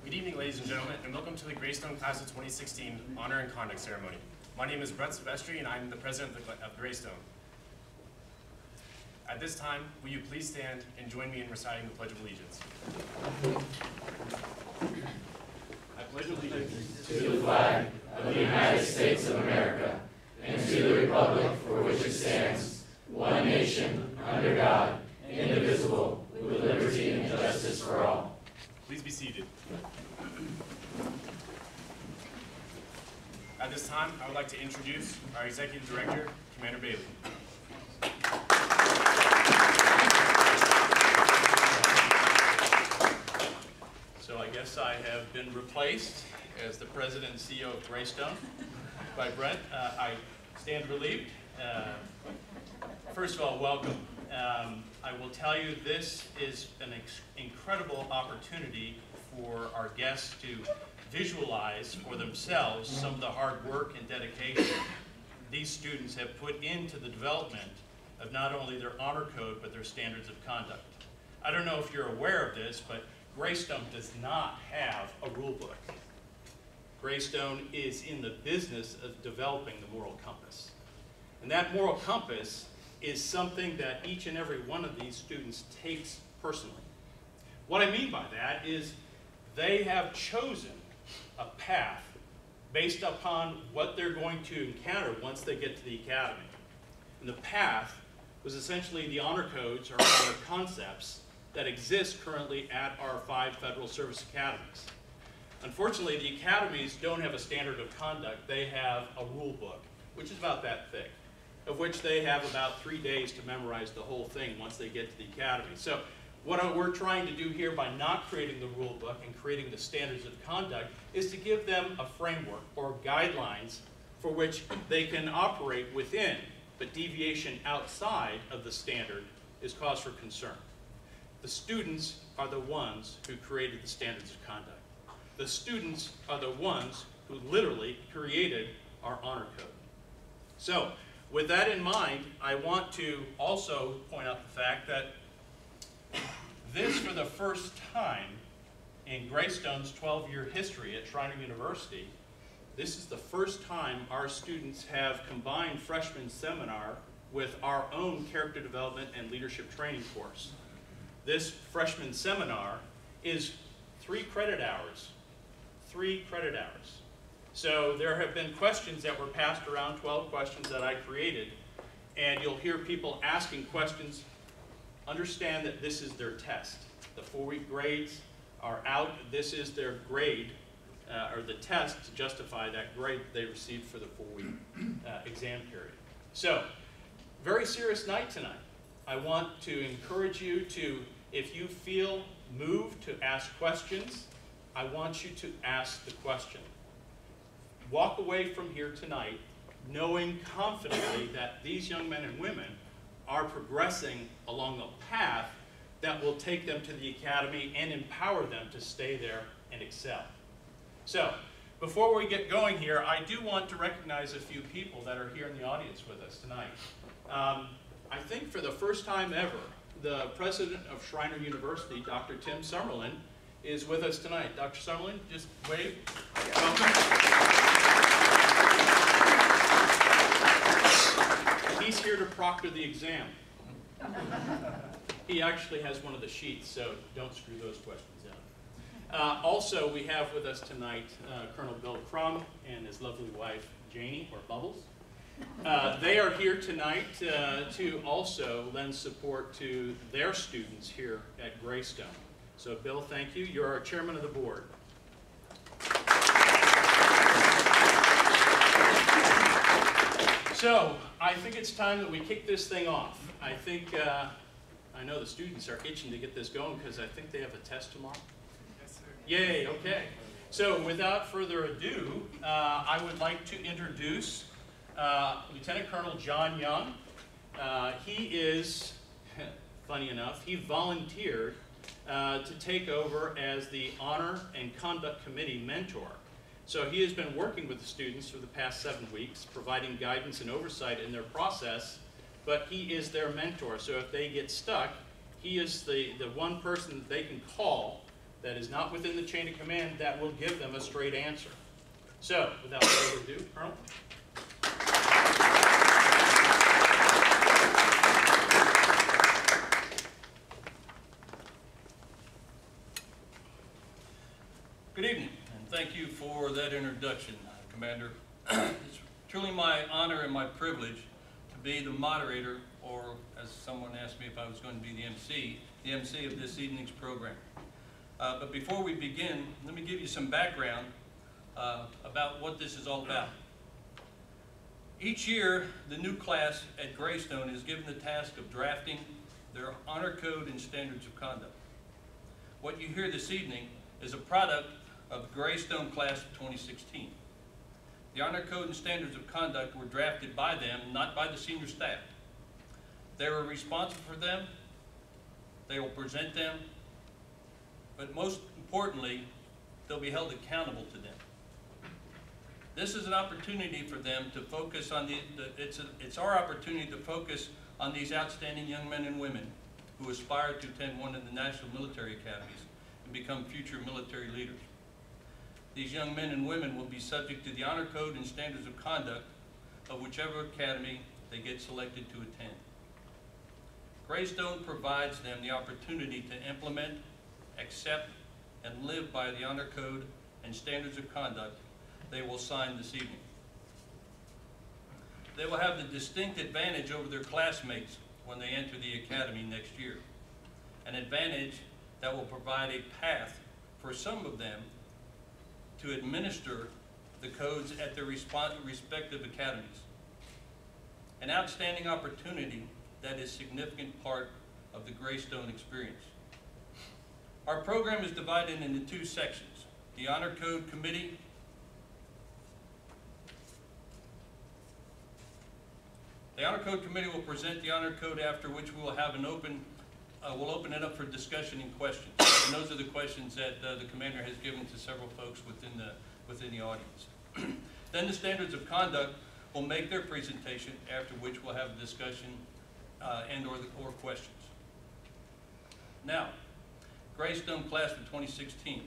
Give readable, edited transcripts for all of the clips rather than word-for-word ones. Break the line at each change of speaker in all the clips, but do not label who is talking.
Good evening, ladies and gentlemen, and welcome to the Greystone Class of 2016 Honor and Conduct Ceremony. My name is Brett Silvestri, and I'm the president of Greystone. At this time, will you please stand and join me in reciting the Pledge of Allegiance? I pledge allegiance
to the flag of the United States of America and to the republic for which it stands, one nation, under God, indivisible, with liberty and justice for all.
Please be seated. At this time, I would like to introduce our Executive Director, Commander Bailey.
So I guess I have been replaced as the President and CEO of Greystone by Brent. I stand relieved. First of all, welcome. I will tell you this is an incredible opportunity for our guests to visualize for themselves some of the hard work and dedication these students have put into the development of not only their honor code, but their standards of conduct. I don't know if you're aware of this, but Greystone does not have a rule book. Greystone is in the business of developing the moral compass. And that moral compass is something that each and every one of these students takes personally. What I mean by that is they have chosen a path based upon what they're going to encounter once they get to the academy. And the path was essentially the honor codes or honor concepts that exist currently at our 5 federal service academies. Unfortunately, the academies don't have a standard of conduct. They have a rule book, which is about that thick, of which they have about 3 days to memorize the whole thing once they get to the academy. So what we're trying to do here by not creating the rule book and creating the standards of conduct is to give them a framework or guidelines for which they can operate within, but deviation outside of the standard is cause for concern. The students are the ones who created the standards of conduct. The students are the ones who literally created our honor code. So, with that in mind, I want to also point out the fact that this, for the first time in Greystone's 12-year history at Schreiner University, this is the first time our students have combined freshman seminar with our own character development and leadership training course. This freshman seminar is 3 credit hours. 3 credit hours. So there have been questions that were passed around, 12 questions that I created, and you'll hear people asking questions. Understand that this is their test. The 4-week grades are out. This is their grade, or the test to justify that grade that they received for the 4-week exam period. So, very serious night tonight. I want to encourage you to, if you feel moved to ask questions, I want you to ask the question. Walk away from here tonight knowing confidently that these young men and women are progressing along a path that will take them to the academy and empower them to stay there and excel. So, before we get going here, I do want to recognize a few people that are here in the audience with us tonight. I think for the first time ever, the president of Schreiner University, Dr. Tim Summerlin, is with us tonight. Dr. Summerlin, just wave. Welcome. He's here to proctor the exam. He actually has one of the sheets, so don't screw those questions up. Also, we have with us tonight Colonel Bill Crum and his lovely wife, Janie, or Bubbles. They are here tonight to also lend support to their students here at Greystone. So, Bill, thank you. You're our chairman of the board. So, I think it's time that we kick this thing off. I think, I know the students are itching to get this going because I think they have a test tomorrow.
Yes, sir.
Yay, okay. So, without further ado, I would like to introduce Lieutenant Colonel John Young. He is, funny enough, he volunteered to take over as the Honor and Conduct Committee mentor. So he has been working with the students for the past 7 weeks, providing guidance and oversight in their process, but he is their mentor. So if they get stuck, he is the one person that they can call that is not within the chain of command that will give them a straight answer. So, without further ado, Colonel. Good evening, and thank you for that introduction, Commander. It's truly my honor and my privilege to be the moderator, or as someone asked me if I was going to be the MC of this evening's program. But before we begin, let me give you some background about what this is all about. Each year, the new class at Greystone is given the task of drafting their honor code and standards of conduct. What you hear this evening is a product of the Greystone class of 2016. The honor code and standards of conduct were drafted by them, not by the senior staff. They were responsible for them, they will present them, but most importantly, they'll be held accountable to them. This is an opportunity for them to focus on it's our opportunity to focus on these outstanding young men and women who aspire to attend one of the National Military Academies and become future military leaders. These young men and women will be subject to the honor code and standards of conduct of whichever academy they get selected to attend. Greystone provides them the opportunity to implement, accept, and live by the honor code and standards of conduct they will sign this evening. They will have the distinct advantage over their classmates when they enter the academy next year, an advantage that will provide a path for some of them to administer the codes at their respective academies. An outstanding opportunity that is a significant part of the Greystone experience. Our program is divided into two sections. The Honor Code Committee will present the Honor Code, after which we will have we'll open it up for discussion and questions. And those are the questions that the Commander has given to several folks within the audience. Then the Standards of Conduct will make their presentation, after which we'll have a discussion or questions. Now, Greystone class for 2016.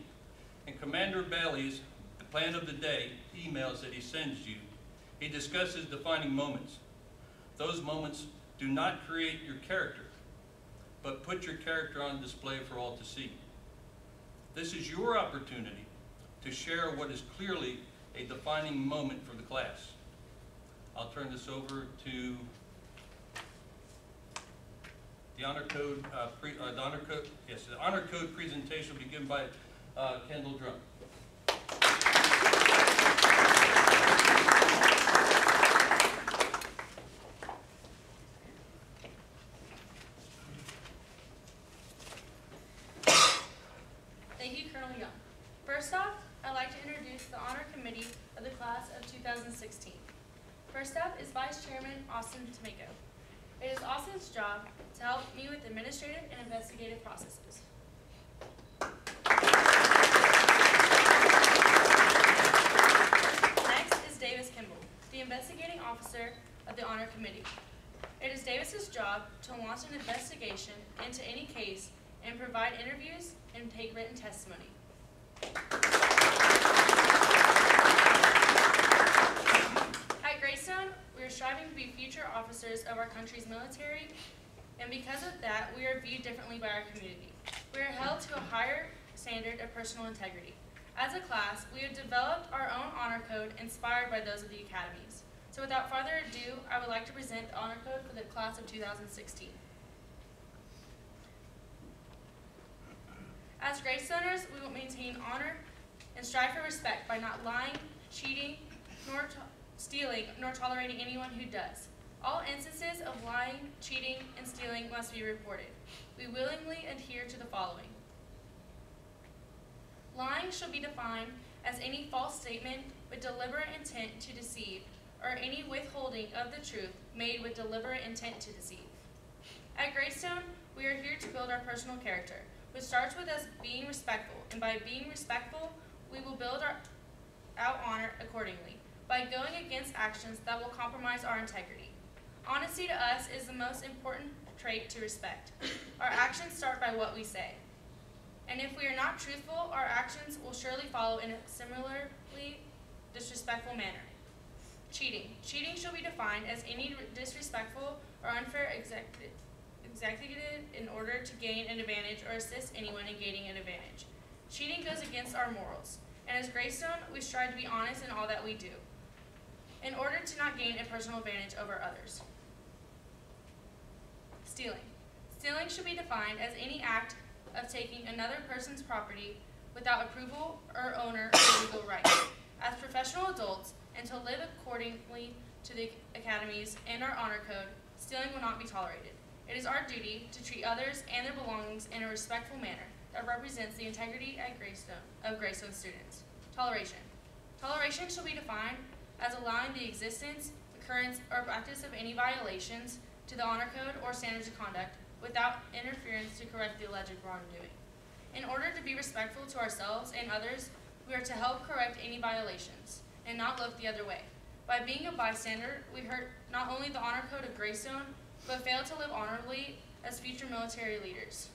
In Commander Bailey's plan of the day emails that he sends you, he discusses defining moments. Those moments do not create your character, but put your character on display for all to see. This is your opportunity to share what is clearly a defining moment for the class. I'll turn this over to the Honor Code. The Honor Code presentation will be given by Kendall Drum.
Thank you, Colonel Young. First off, I'd like to introduce the Honor Committee of the class of 2016. First up is Vice Chairman Austin Tomeko. It is Austin's job to help me with administrative and investigative processes. Next is Davis Kimball, the investigating officer of the Honor Committee. It is Davis's job to launch an investigation into any case and provide interviews and take written testimony. At Greystone, we are striving to be future officers of our country's military, and because of that, we are viewed differently by our community. We are held to a higher standard of personal integrity. As a class, we have developed our own honor code inspired by those of the academies. So without further ado, I would like to present the honor code for the class of 2016. As Greystoners, we will maintain honor and strive for respect by not lying, cheating, nor stealing, nor tolerating anyone who does. All instances of lying, cheating, and stealing must be reported. We willingly adhere to the following. Lying shall be defined as any false statement with deliberate intent to deceive, or any withholding of the truth made with deliberate intent to deceive. At Greystone, we are here to build our personal character, which starts with us being respectful, and by being respectful, we will build our honor accordingly, by going against actions that will compromise our integrity. Honesty to us is the most important trait to respect. Our actions start by what we say. And if we are not truthful, our actions will surely follow in a similarly disrespectful manner. Cheating. Cheating shall be defined as any disrespectful or unfair executed in order to gain an advantage or assist anyone in gaining an advantage. Cheating goes against our morals, and as Greystone, we strive to be honest in all that we do, in order to not gain a personal advantage over others. Stealing. Stealing should be defined as any act of taking another person's property without approval or owner or legal rights. As professional adults, and to live accordingly to the academies and our honor code, stealing will not be tolerated. It is our duty to treat others and their belongings in a respectful manner that represents the integrity of Greystone students. Toleration. Toleration shall be defined as allowing the existence, occurrence, or practice of any violations to the honor code or standards of conduct without interference to correct the alleged wrongdoing. In order to be respectful to ourselves and others, we are to help correct any violations and not look the other way. By being a bystander, we hurt not only the honor code of Greystone, but fail to live honorably as future military leaders.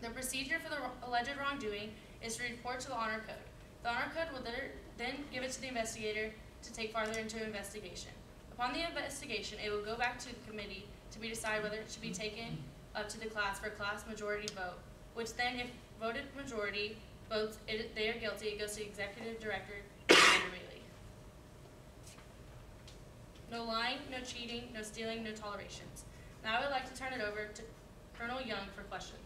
The procedure for the alleged wrongdoing is to report to the honor code. The honor code will then give it to the investigator to take farther into investigation. Upon the investigation, it will go back to the committee to be decided whether it should be taken up to the class for class majority vote, which then, if voted majority votes they are guilty, it goes to the executive director immediately. No lying, no cheating, no stealing, no tolerations. Now I would like to turn it over to Colonel Young for questions.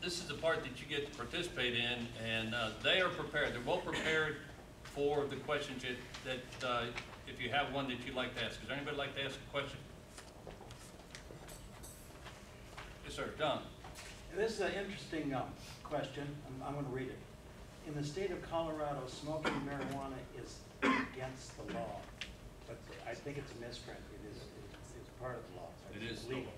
This is the part that you get to participate in, and they are prepared. They're well prepared for the questions that if you have one that you'd like to ask. Does anybody like to ask a question? Yes, sir. John.
This is an interesting question. I'm going to read it. In the state of Colorado, smoking marijuana is against the law, but I think it's a misprint. It's part of the law.
It is
legal.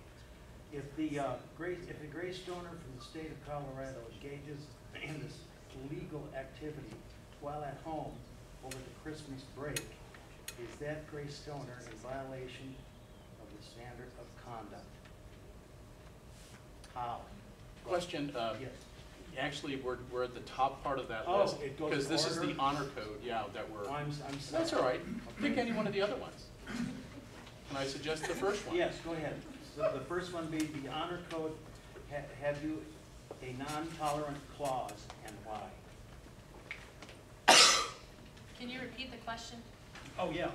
If a Greystoner from the state of Colorado engages in this legal activity while at home over the Christmas break, is that Greystoner in violation of the standard of conduct? How?
Question,
Yes.
actually, we're at the top part of that
Oh,
list.
it goes
Because this is
order?
the honor code, yeah, that we're,
I'm
that's all right.
Okay.
Pick any one of the other ones. Can I suggest the first one?
Yes, go ahead. So the first one being the honor code, have you a non-tolerant clause and why?
Can you repeat the question?
Oh, yeah.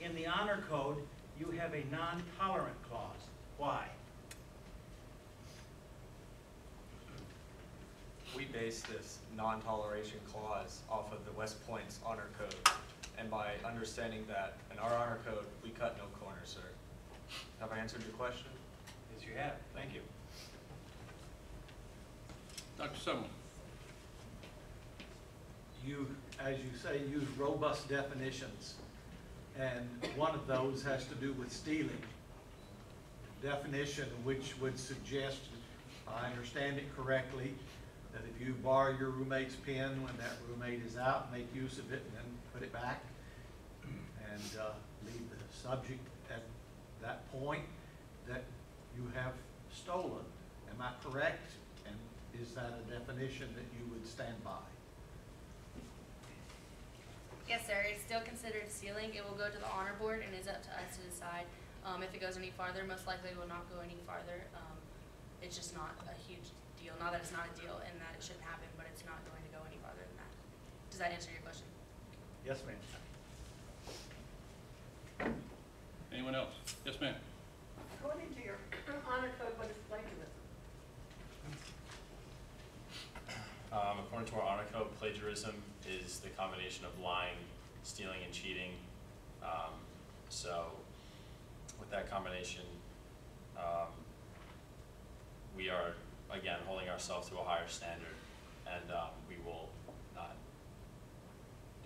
In the honor code, you have a non-tolerant clause. Why?
We base this non-toleration clause off of the West Point's honor code. And by understanding that in our honor code, we cut no corners, sir. Have I answered your question?
Yes, you have. Thank you.
Dr. Summerall.
You, as you say, use robust definitions, and one of those has to do with stealing. Definition which would suggest, if I understand it correctly, that if you borrow your roommate's pen when that roommate is out, make use of it and then put it back, and leave the subject at that point, that you have stolen. Am I correct? And is that a definition that you would stand by?
Yes, sir. It's still considered stealing. It will go to the honor board, and it's up to us to decide if it goes any farther. Most likely it will not go any farther. It's just not a huge deal. Not that it's not a deal and that it shouldn't happen, but it's not going to go any farther than that. Does that answer your question?
Yes, ma'am.
Anyone else? Yes, ma'am.
According to your honor code, what is plagiarism?
According to our honor code, plagiarism is the combination of lying, stealing, and cheating. So with that combination, we are, again, holding ourselves to a higher standard, and we will not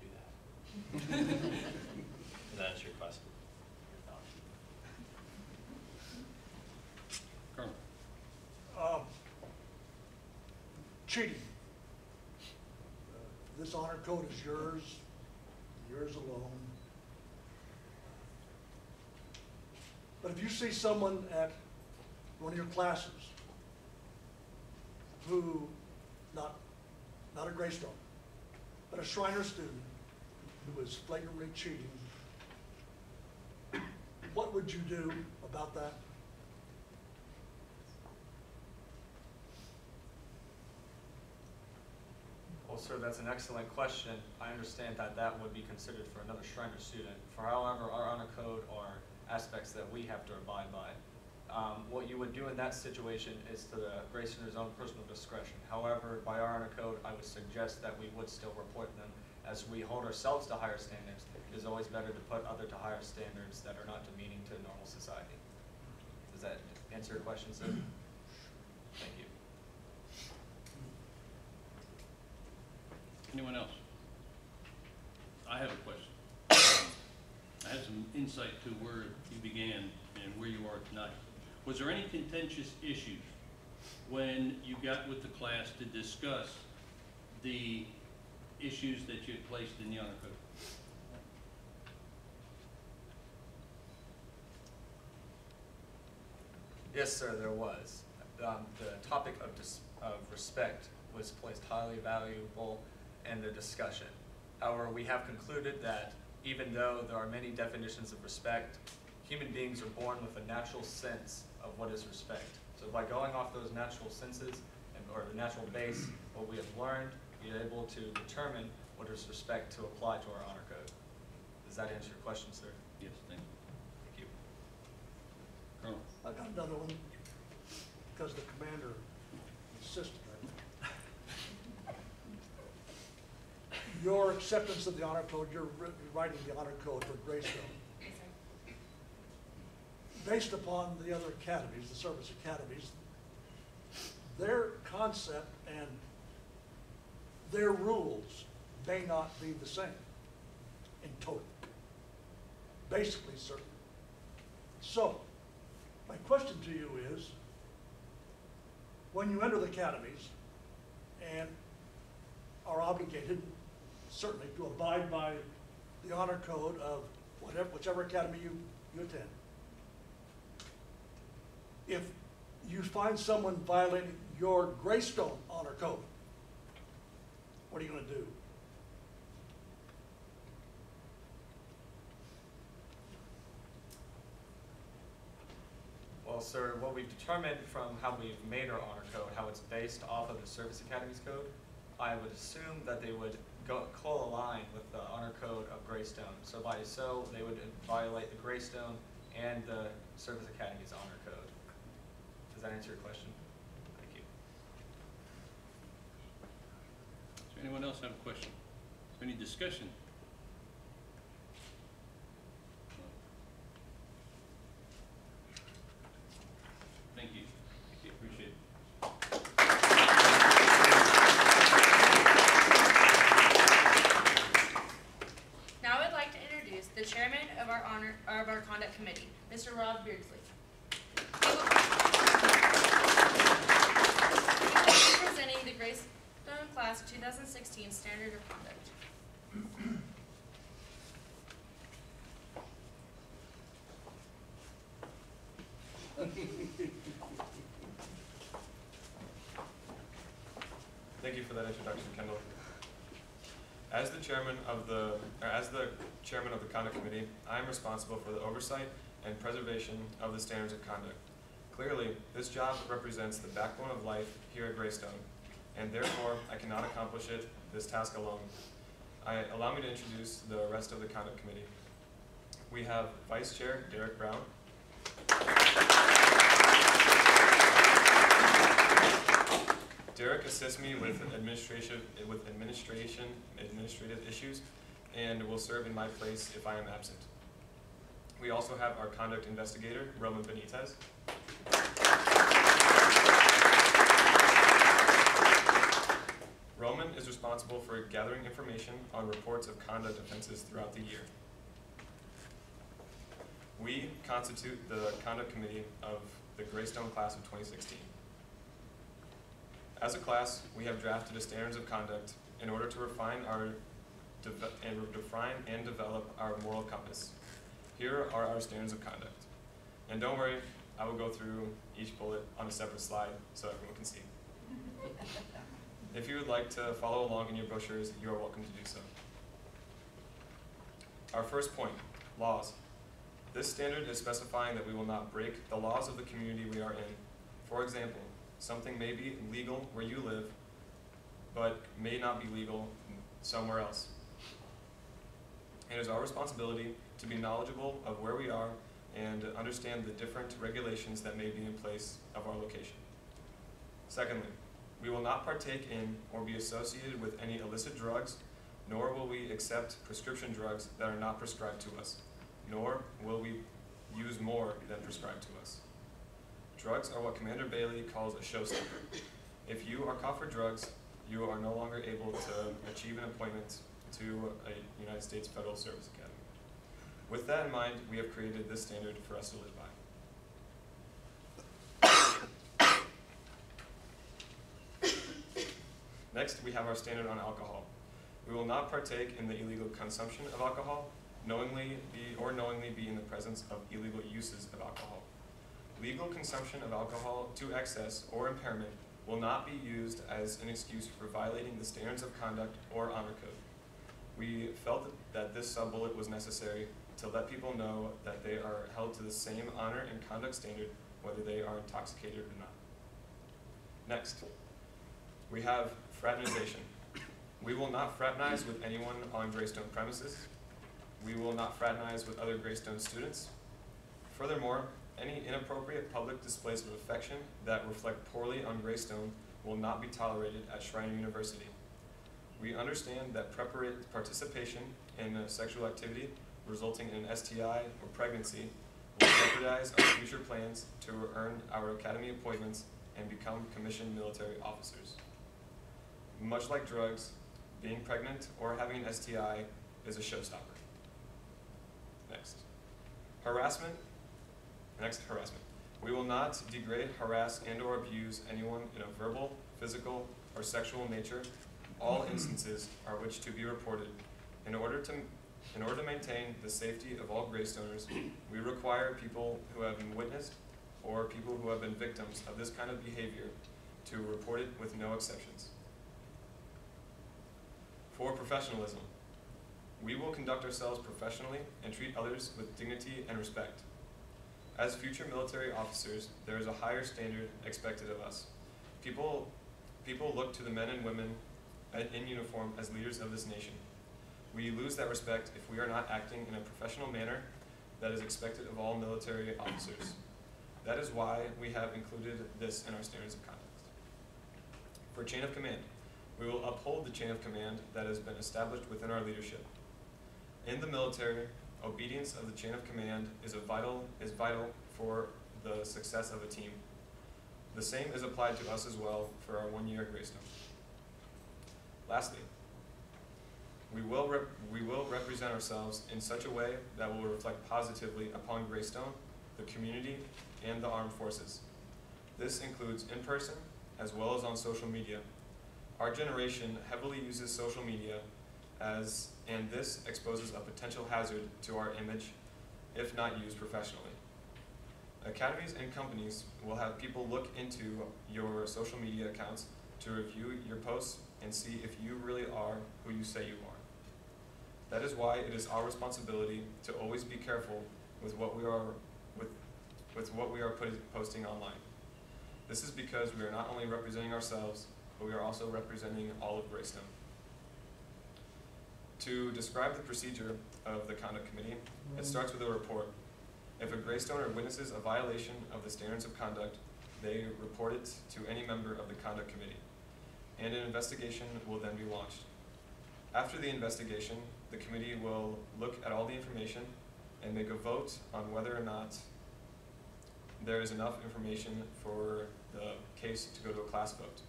do that. Does that answer your question?
Colonel.
Cheating. This honor code is yours alone. But if you see someone at one of your classes who, not a Greystone, but a Shriner student who is flagrantly cheating, what would you do about that?
Well, sir, that's an excellent question. I understand that that would be considered for another Shriner student. For however, our honor code are aspects that we have to abide by. What you would do in that situation is to the Greystoner's own personal discretion. However, by our honor code, I would suggest that we would still report them. As we hold ourselves to higher standards, it is always better to put other to higher standards that are not demeaning to normal society. Does that answer your question, sir? Thank you.
Anyone else? I have a question. I have some insight to where you began and where you are tonight. Was there any contentious issues when you got with the class to discuss the issues that you had placed in the honor code?
Yes, sir, there was. The topic of respect was placed highly valuable in the discussion. However, we have concluded that even though there are many definitions of respect, human beings are born with a natural sense of what is respect. So by going off those natural senses, or the natural base, what we have learned, we are able to determine what is respect to apply to our honor code. Does that answer your question, sir?
Yes, thank you.
Thank you.
Colonel.
I got another one, because the commander insisted. Your acceptance of the honor code, you're writing the honor code for Greystone. Based upon the other academies, the service academies, their concept and their rules may not be the same in total. Basically, certainly. So, my question to you is, when you enter the academies and are obligated, certainly, to abide by the honor code of whichever academy you attend, if you find someone violating your Greystone honor code, what are you going to do?
Well, sir, what we've determined from how we've made our honor code, how it's based off of the Service Academy's code, I would assume that they would co-align with the honor code of Greystone. So by so, they would violate the Greystone and the Service Academy's honor code. Does that answer your question? Thank you.
Does anyone else have a question? Is there any discussion? Thank you. Thank you. Appreciate it.
Now I'd like to introduce the chairman of our conduct committee, Mr. Rob Beardsley. He will be presenting the Greystone Class 2016 Standard of Conduct.
Thank you for that introduction, Kendall. As the chairman of the conduct committee, I am responsible for the oversight and preservation of the standards of conduct. Clearly, this job represents the backbone of life here at Greystone, and therefore I cannot accomplish this task alone. Allow me to introduce the rest of the conduct committee. We have Vice Chair Derek Brown. Derek assists me with administrative issues and will serve in my place if I am absent. We also have our conduct investigator, Roman Benitez. Roman is responsible for gathering information on reports of conduct offenses throughout the year. We constitute the conduct committee of the Greystone class of 2016. As a class, we have drafted a standards of conduct in order to refine and develop our moral compass. Here are our standards of conduct. And don't worry, I will go through each bullet on a separate slide so everyone can see. If you would like to follow along in your brochures, you are welcome to do so. Our first point, laws. This standard is specifying that we will not break the laws of the community we are in. For example, something may be legal where you live, but may not be legal somewhere else. It is our responsibility to be knowledgeable of where we are and understand the different regulations that may be in place of our location. Secondly, we will not partake in or be associated with any illicit drugs, nor will we accept prescription drugs that are not prescribed to us, nor will we use more than prescribed to us. Drugs are what Commander Bailey calls a showstopper. If you are caught for drugs, you are no longer able to achieve an appointment to a United States Federal Service Academy. With that in mind, we have created this standard for us to live by. Next, we have our standard on alcohol. We will not partake in the illegal consumption of alcohol, knowingly be in the presence of illegal uses of alcohol. Legal consumption of alcohol to excess or impairment will not be used as an excuse for violating the standards of conduct or honor code. We felt that this sub-bullet was necessary to let people know that they are held to the same honor and conduct standard whether they are intoxicated or not. Next, we have fraternization. We will not fraternize with anyone on Greystone premises. We will not fraternize with other Greystone students. Furthermore, any inappropriate public displays of affection that reflect poorly on Greystone will not be tolerated at Schreiner University. We understand that participation in a sexual activity resulting in an STI or pregnancy will jeopardize our future plans to earn our academy appointments and become commissioned military officers. Much like drugs, being pregnant or having an STI is a showstopper. Next, harassment. We will not degrade, harass, and or abuse anyone in a verbal, physical, or sexual nature. All instances are which to be reported. In order to maintain the safety of all Greystoners, we require people who have been witnessed or people who have been victims of this kind of behavior to report it with no exceptions. For professionalism, we will conduct ourselves professionally and treat others with dignity and respect. As future military officers, there is a higher standard expected of us. People look to the men and women in uniform as leaders of this nation. We lose that respect if we are not acting in a professional manner that is expected of all military officers. That is why we have included this in our standards of conduct. For chain of command, we will uphold the chain of command that has been established within our leadership. In the military, obedience of the chain of command is vital for the success of a team. The same is applied to us as well for our 1 year at Greystone. Lastly, we will represent ourselves in such a way that will reflect positively upon Greystone, the community, and the armed forces. This includes in person as well as on social media. Our generation heavily uses social media and this exposes a potential hazard to our image if not used professionally. Academies and companies will have people look into your social media accounts to review your posts and see if you really are who you say you are. That is why it is our responsibility to always be careful with what we are posting online. This is because we are not only representing ourselves, but we are also representing all of Greystone. To describe the procedure of the Conduct Committee, it starts with a report. If a Greystoner witnesses a violation of the standards of conduct, they report it to any member of the Conduct Committee, and an investigation will then be launched. After the investigation, the committee will look at all the information and make a vote on whether or not there is enough information for the case to go to a class vote.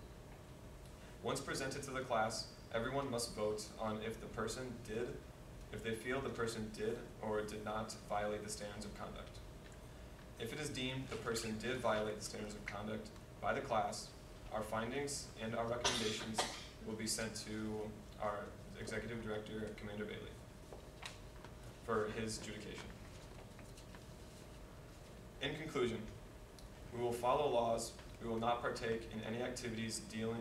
Once presented to the class, everyone must vote on if they feel the person did or did not violate the standards of conduct. If it is deemed the person did violate the standards of conduct by the class, our findings and our recommendations will be sent to our Executive Director, Commander Bailey, for his adjudication. In conclusion, we will follow laws, we will not partake in any activities dealing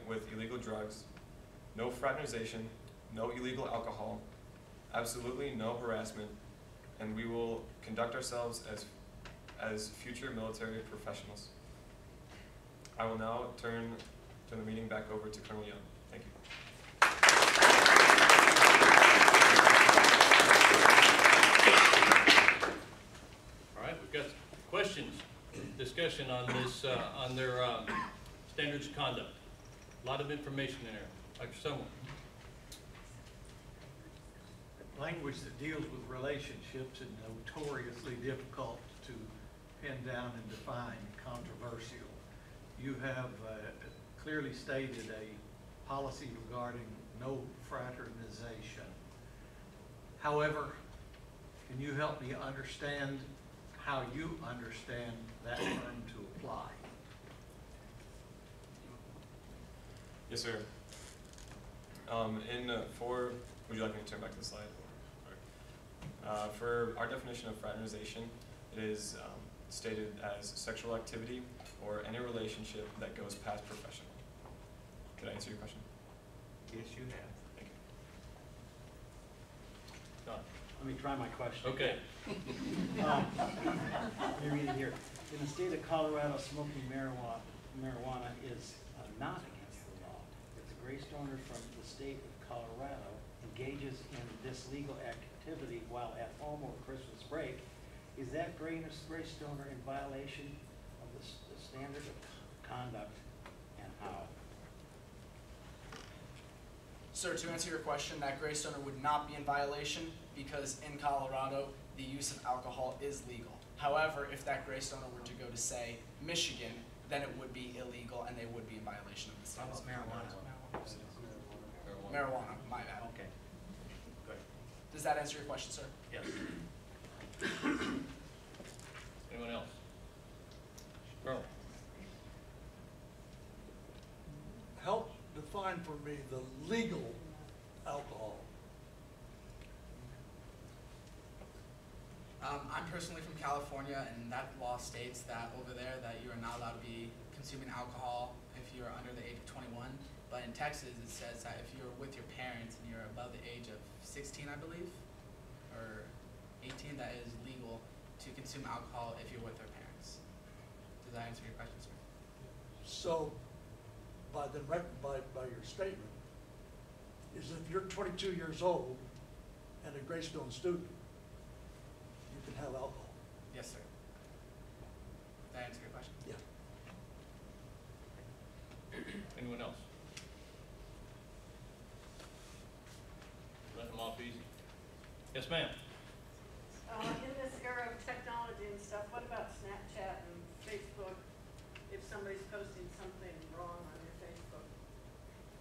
with illegal drugs, no fraternization, no illegal alcohol, absolutely no harassment, and we will conduct ourselves as future military professionals. I will now turn the meeting back over to Colonel Young. Thank you.
All right, we've got questions, discussion on this, on their standards of conduct. A lot of information in there. Dr. Summerall.
Language that deals with relationships is notoriously difficult to pin down and define, controversial. You have clearly stated a policy regarding no fraternization. However, can you help me understand how you understand that term to apply?
Yes, sir. Would you like me to turn back to the slide? For our definition of fraternization, it is stated as sexual activity or any relationship that goes past professional. Did I answer your question?
Yes, you have.
Thank you.
Don.
Let me try my question.
Okay.
Let me read it here. In the state of Colorado, smoking marijuana is not against the law. If the Greystoner from the state of Colorado engages in this legal activity while at home over Christmas break, is that Greystoner in violation of the standard of conduct, and how?
Sir, to answer your question, that Greystoner would not be in violation because in Colorado, the use of alcohol is legal. However, if that Greystoner were to go to, say, Michigan, then it would be illegal and they would be in violation of the standards. Marijuana, my bad.
Okay. Good.
Does that answer your question, sir?
Yes.
Anyone else? Earl.
Help define for me the legal alcohol.
I'm personally from California, and that law states that over there that you are not allowed to be consuming alcohol if you're under the age of 21. But in Texas, it says that if you're with your parents and you're above the age of 16, I believe, or 18, that is legal to consume alcohol if you're with their parents. Does that answer your question, sir?
So, by your statement, is if you're 22 years old and a Greystone student, you can have alcohol.
Yes, sir. Does that answer your question?
Yeah.
Anyone else? Let them off easy. Yes, ma'am.
In this era of technology and stuff, what about Snapchat and Facebook? If somebody's posting something wrong on your Facebook,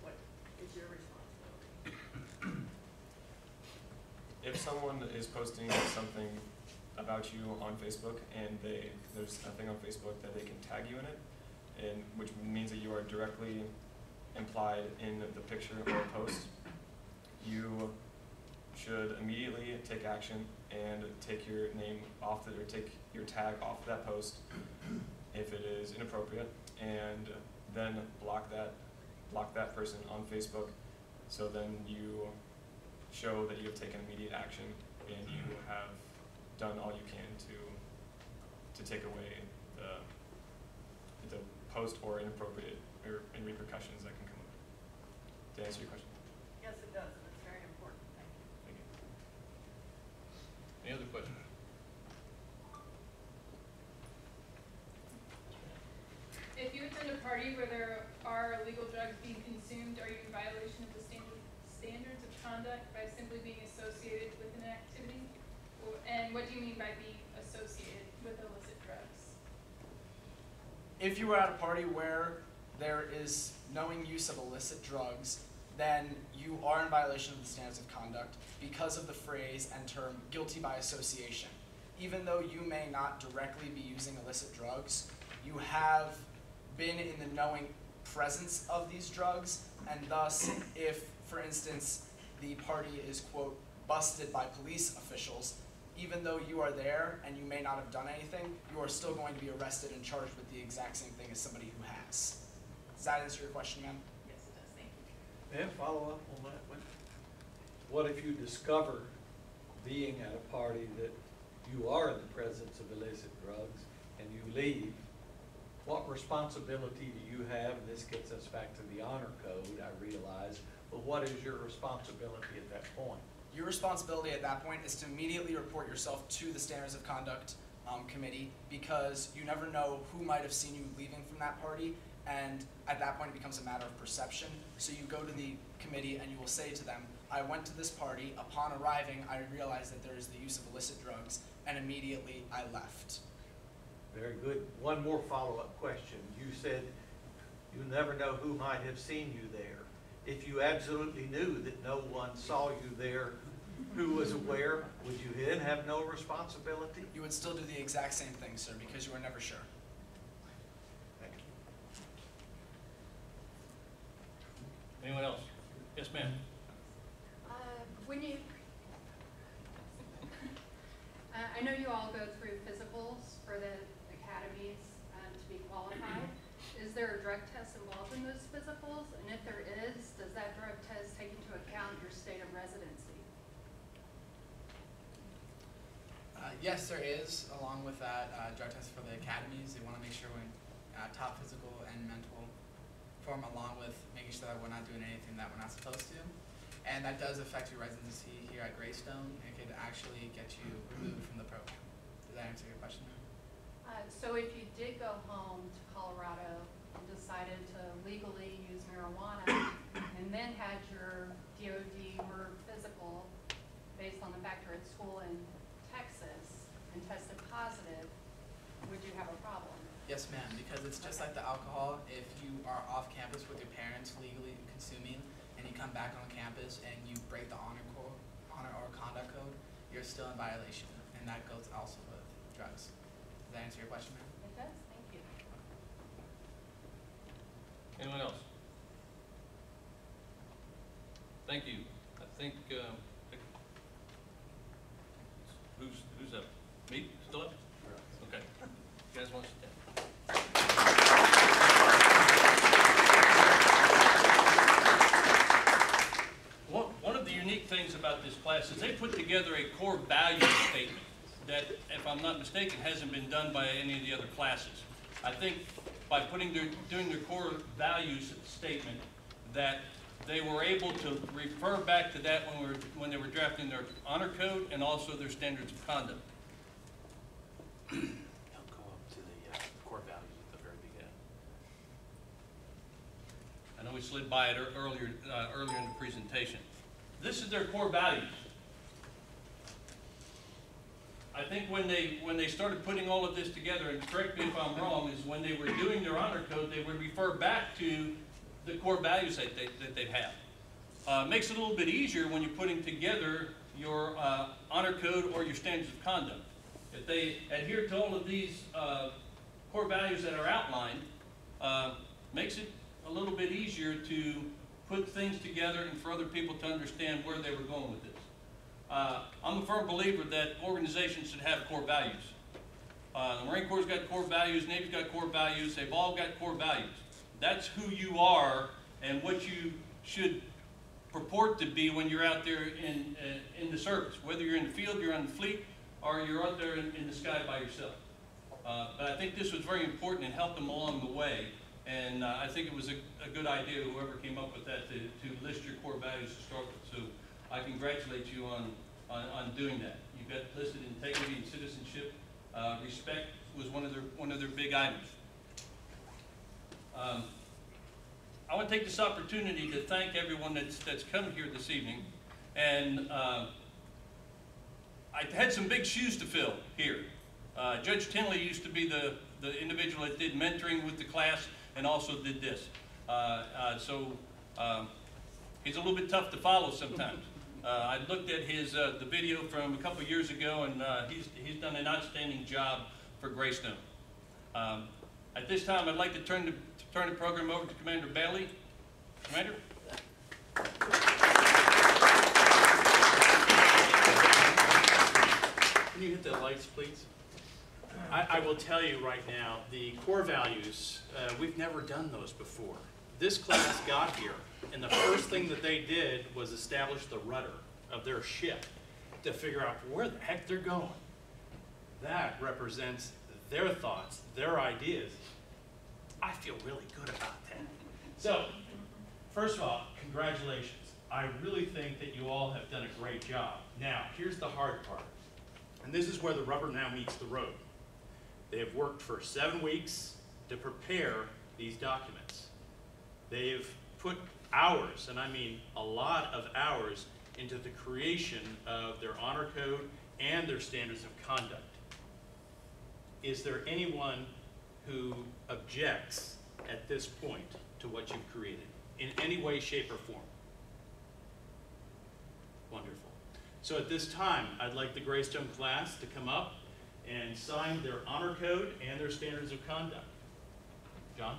what is your responsibility?
If someone is posting something about you on Facebook and there's a thing on Facebook that they can tag you in it, and which means that you are directly implied in the picture or post, you should immediately take action and take your name off or take your tag off that post if it is inappropriate, and then block that person on Facebook. So then you show that you have taken immediate action and you have done all you can to take away the post or inappropriate or repercussions that can come of it. Did I answer your question?
Yes, it does, and it's very important. Thank you.
Thank you.
Any other questions?
If you attend a party where there are illegal drugs being consumed, are you in violation of the standards of conduct by simply being associated with an activity? And what do you mean by being associated with illicit drugs?
If you were at a party where there is knowing use of illicit drugs, then you are in violation of the standards of conduct because of the phrase and term guilty by association. Even though you may not directly be using illicit drugs, you have been in the knowing presence of these drugs, and thus, if, for instance, the party is, quote, busted by police officials, even though you are there and you may not have done anything, you are still going to be arrested and charged with the exact same thing as somebody who has. Does that answer your question, ma'am?
Yes, it does, thank you.
May I follow up on that one? What if you discover, being at a party, that you are in the presence of illicit drugs and you leave? What responsibility do you have? And this gets us back to the honor code, I realize, but what is your responsibility at that point?
Your responsibility at that point is to immediately report yourself to the Standards of Conduct Committee, because you never know who might have seen you leaving from that party, and at that point it becomes a matter of perception. So you go to the committee and you will say to them, I went to this party, upon arriving I realized that there is the use of illicit drugs, and immediately I left.
Very good. One more follow-up question. You said you never know who might have seen you there. If you absolutely knew that no one saw you there who was aware, would you then have no responsibility?
You would still do the exact same thing, sir, because you are never sure.
Thank you.
Anyone else? Yes, ma'am.
When you, I know you all go through physicals for the academies to be qualified. Is there a drug test involved in those physicals? And if there is, does that drug test take into account your state of residency?
Yes, there is. Along with that drug test for the academies, they want to make sure we're in top physical and mental form, along with making sure that we're not doing anything that we're not supposed to. And that does affect your residency here at Greystone. It could actually get you removed from the program. Does that answer your question?
So if you did go home to Colorado and decided to legally use marijuana and then had your DOD or physical based on the fact you're at school in Texas and tested positive, would you have a problem?
Yes, ma'am, because it's just like the alcohol. If you are off campus with your parents legally consuming and you come back on campus and you break the honor or conduct code, you're still in violation, and that goes also with drugs. Does that answer your question, ma'am?
It does, thank you.
Anyone else? Thank you. I think, who's up? Me? Still up? Okay. You guys want to sit down? One of the unique things about this class is they put together a core value statement that, if I'm not mistaken, hasn't been done by any of the other classes. I think by doing their core values statement, that they were able to refer back to that when they were drafting their honor code and also their standards of conduct.
I'll go up to the core values at the very beginning.
I know we slid by it earlier in the presentation. This is their core values. I think when they started putting all of this together, and correct me if I'm wrong, is when they were doing their honor code, they would refer back to the core values that they have. Makes it a little bit easier when you're putting together your honor code or your standards of conduct. If they adhere to all of these core values that are outlined, makes it a little bit easier to put things together and for other people to understand where they were going with this. I'm a firm believer that organizations should have core values. The Marine Corps' got core values, Navy's got core values, they've all got core values. That's who you are and what you should purport to be when you're out there in the service. Whether you're in the field, you're on the fleet, or you're out there in the sky by yourself. But I think this was very important and helped them along the way. And I think it was a good idea, whoever came up with that, to list your core values to start with. So I congratulate you on doing that. You've got listed integrity and citizenship. Respect was one of their big items. I want to take this opportunity to thank everyone that's come here this evening. And I had some big shoes to fill here. Judge Tinley used to be the individual that did mentoring with the class and also did this. He's a little bit tough to follow sometimes. I looked at the video from a couple years ago, and he's done an outstanding job for Greystone. At this time, I'd like to turn the program over to Commander Bailey. Commander?
Can you hit the lights, please? I will tell you right now, the core values, we've never done those before. This class got here, and the first thing that they did was establish the rudder of their ship to figure out where the heck they're going. That represents their thoughts, their ideas. I feel really good about that. So, first of all, congratulations. I really think that you all have done a great job. Now, here's the hard part. And this is where the rubber now meets the road. They have worked for 7 weeks to prepare these documents. They've put hours, and I mean a lot of hours, into the creation of their honor code and their standards of conduct. Is there anyone who objects at this point to what you've created in any way, shape, or form? Wonderful. So at this time, I'd like the Greystone class to come up and sign their honor code and their standards of conduct. John?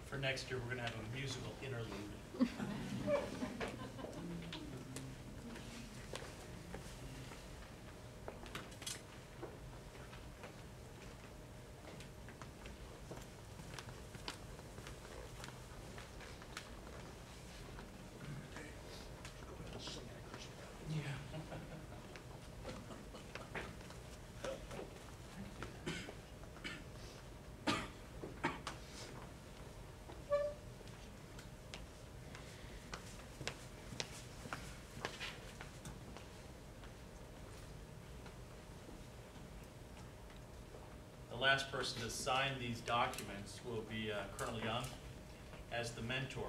For next year, we're going to have a musical interlude. last person to sign these documents will be Colonel Young as the mentor.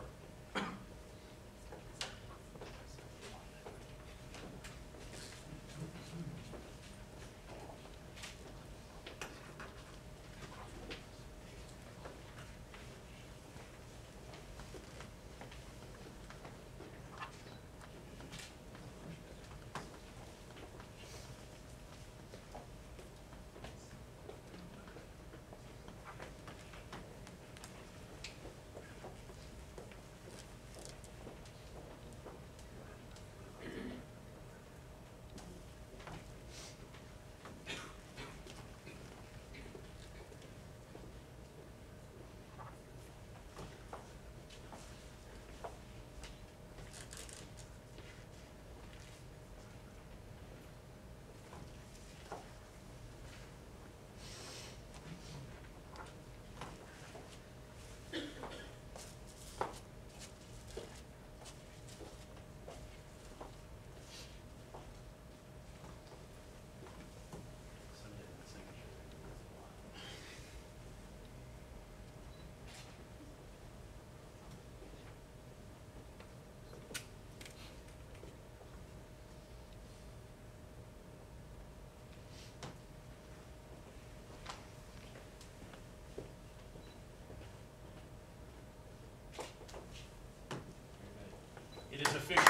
It is official.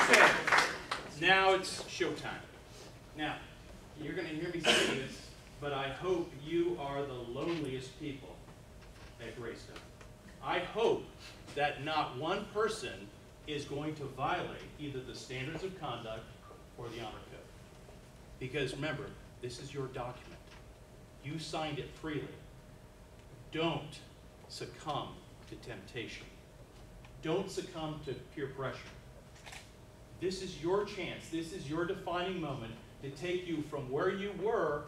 Okay, now it's showtime. Now, you're going to hear me say this, but I hope you are the loneliest people at Greystone. I hope that not one person is going to violate either the standards of conduct or the honor code. Because remember, this is your document. You signed it freely. Don't succumb to temptation. Don't succumb to peer pressure. This is your chance. This is your defining moment to take you from where you were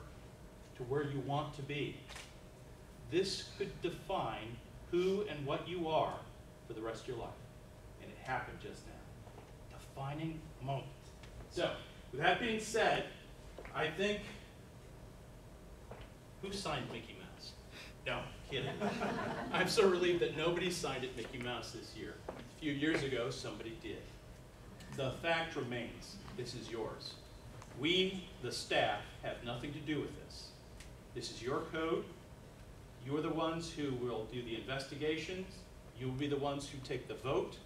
to where you want to be. This could define who and what you are for the rest of your life. And it happened just now. Defining moment. So, with that being said, I think, who signed Mickey Mouse? No, kidding. I'm so relieved that nobody signed it Mickey Mouse this year. A few years ago, somebody did. The fact remains, this is yours. We, the staff, have nothing to do with this. This is your code. You're the ones who will do the investigations. You'll be the ones who take the vote.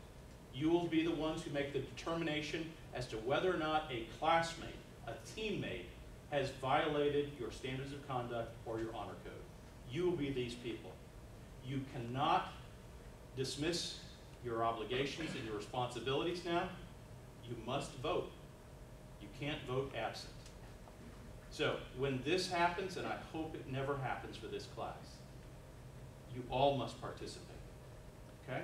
You will be the ones who make the determination as to whether or not a classmate, a teammate, has violated your standards of conduct or your honor code. You will be these people. You cannot dismiss your obligations and your responsibilities now. You must vote. You can't vote absent. So when this happens, and I hope it never happens for this class, you all must participate. Okay?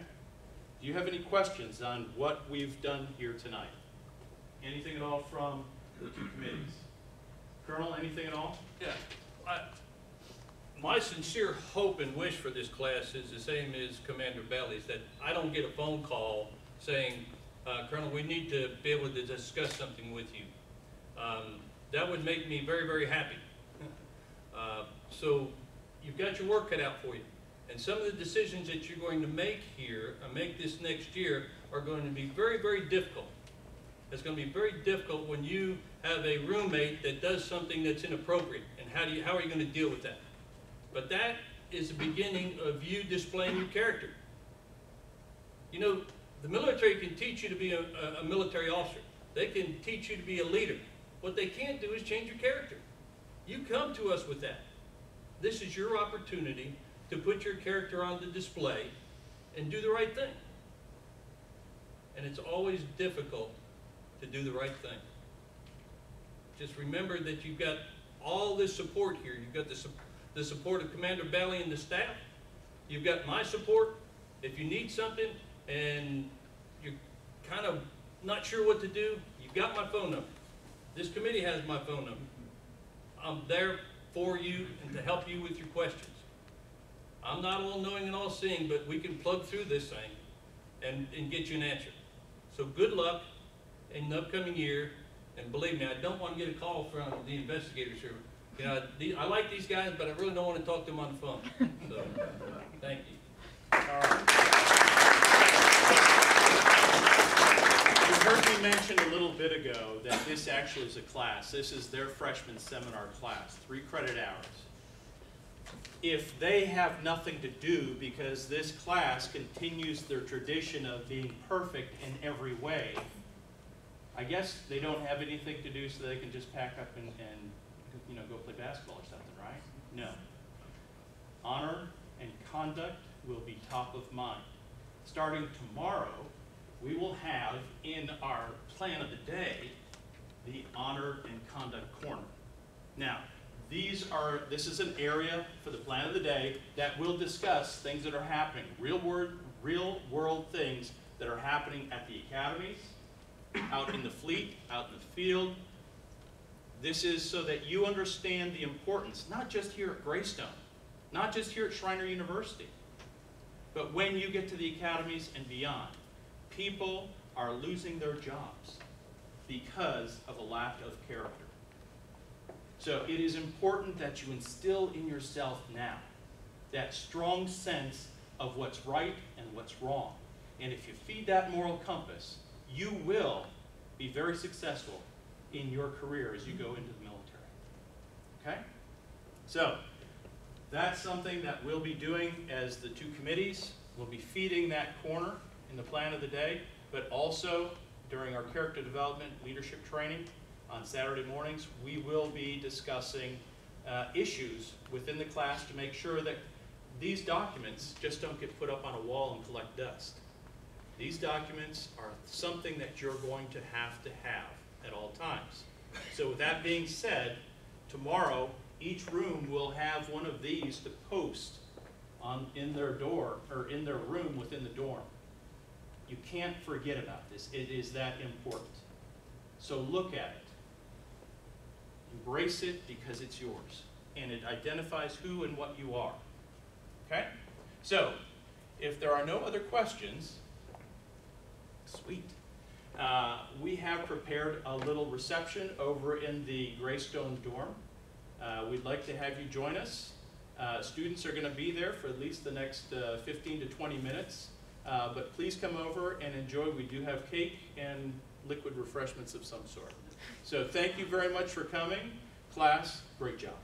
Do you have any questions on what we've done here tonight? Anything at all from the two committees? Colonel, anything at all?
Yeah. My sincere hope and wish for this class is the same as Commander Bailey's, that I don't get a phone call saying, Colonel, we need to be able to discuss something with you. That would make me very, very happy. So you've got your work cut out for you. And some of the decisions that you're going to make here, make this next year, are going to be very, very difficult. It's going to be very difficult when you have a roommate that does something that's inappropriate. And how are you going to deal with that? But that is the beginning of you displaying your character. You know, the military can teach you to be a military officer. They can teach you to be a leader. What they can't do is change your character. You come to us with that. This is your opportunity to put your character on the display and do the right thing. And it's always difficult to do the right thing. Just remember that you've got all this support here. You've got the support of Commander Bailey and the staff. You've got my support. If you need something and you're kind of not sure what to do, you've got my phone number. This committee has my phone number. I'm there for you and to help you with your questions. I'm not all-knowing and all-seeing, but we can plug through this thing and get you an answer. So good luck, in the upcoming year, and believe me, I don't want to get a call from the investigators here. You know, I like these guys, but I really don't want to talk to them on the phone. So, thank you.
All right. You heard me mention a little bit ago that this actually is a class. This is their freshman seminar class, 3 credit hours. If they have nothing to do because this class continues their tradition of being perfect in every way, I guess they don't have anything to do, so they can just pack up and you know, go play basketball or something, right? No. Honor and conduct will be top of mind. Starting tomorrow, we will have in our plan of the day the honor and conduct corner. Now, this is an area for the plan of the day that will discuss things that are happening, real world things that are happening at the academies, out in the fleet, out in the field. This is so that you understand the importance, not just here at Greystone, not just here at Schreiner University, but when you get to the academies and beyond. People are losing their jobs because of a lack of character. So it is important that you instill in yourself now that strong sense of what's right and what's wrong. And if you feed that moral compass, you will be very successful in your career as you go into the military. Okay? So that's something that we'll be doing as the 2 committees. We'll be feeding that corner in the plan of the day, but also during our character development leadership training on Saturday mornings, we will be discussing issues within the class to make sure that these documents just don't get put up on a wall and collect dust. These documents are something that you're going to have at all times. So with that being said, tomorrow each room will have one of these to post in their door or in their room within the dorm. You can't forget about this. It is that important. So look at it. Embrace it because it's yours. And it identifies who and what you are. Okay? So, if there are no other questions, sweet. We have prepared a little reception over in the Greystone dorm. We'd like to have you join us. Students are going to be there for at least the next 15 to 20 minutes. But please come over and enjoy. We do have cake and liquid refreshments of some sort. So thank you very much for coming. Class, great job.